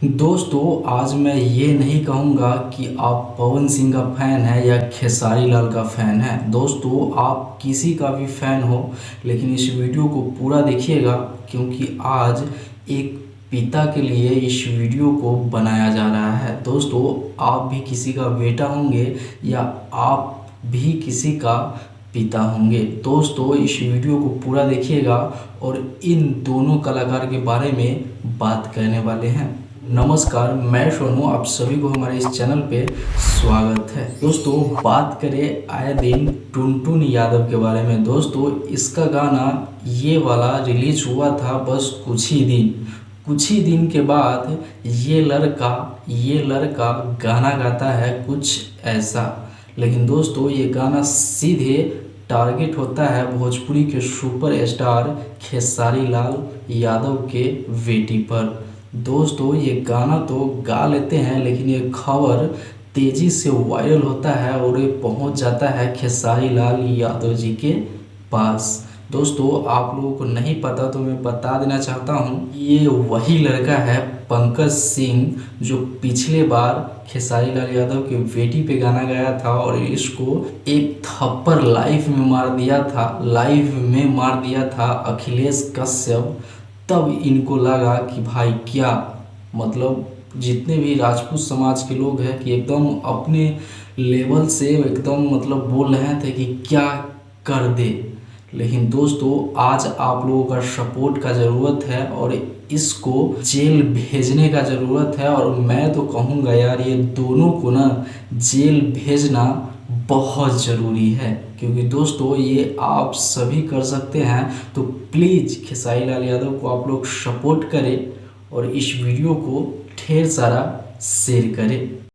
दोस्तों, आज मैं ये नहीं कहूँगा कि आप पवन सिंह का फ़ैन है या खेसारी लाल का फ़ैन है। दोस्तों, आप किसी का भी फ़ैन हो, लेकिन इस वीडियो को पूरा देखिएगा, क्योंकि आज एक पिता के लिए इस वीडियो को बनाया जा रहा है। दोस्तों, आप भी किसी का बेटा होंगे या आप भी किसी का पिता होंगे। दोस्तों, इस वीडियो को पूरा देखिएगा और इन दोनों कलाकार के बारे में बात करने वाले हैं। नमस्कार, मैं सोनू, आप सभी को हमारे इस चैनल पे स्वागत है। दोस्तों, बात करें आए दिन टुनटुन यादव के बारे में। दोस्तों, इसका गाना ये वाला रिलीज हुआ था बस कुछ ही दिन के बाद ये लड़का गाना गाता है कुछ ऐसा। लेकिन दोस्तों, ये गाना सीधे टारगेट होता है भोजपुरी के सुपर स्टार खेसारी लाल यादव के बेटी पर। दोस्तों, ये गाना तो गा लेते हैं, लेकिन ये खबर तेज़ी से वायरल होता है और ये पहुंच जाता है खेसारी लाल यादव जी के पास। दोस्तों, आप लोगों को नहीं पता तो मैं बता देना चाहता हूं, ये वही लड़का है पंकज सिंह, जो पिछले बार खेसारी लाल यादव की बेटी पे गाना गाया था और इसको एक थप्पड़ लाइव में मार दिया था अखिलेश कश्यप। तब इनको लगा कि भाई क्या मतलब जितने भी राजपूत समाज के लोग हैं कि एकदम अपने लेवल से एकदम मतलब बोल रहे थे कि क्या कर दे। लेकिन दोस्तों, आज आप लोगों का सपोर्ट का ज़रूरत है और इसको जेल भेजने का ज़रूरत है। और मैं तो कहूँगा यार, ये दोनों को ना जेल भेजना बहुत ज़रूरी है, क्योंकि दोस्तों ये आप सभी कर सकते हैं। तो प्लीज़ खेसारी लाल यादव को आप लोग सपोर्ट करें और इस वीडियो को ढेर सारा शेयर करें।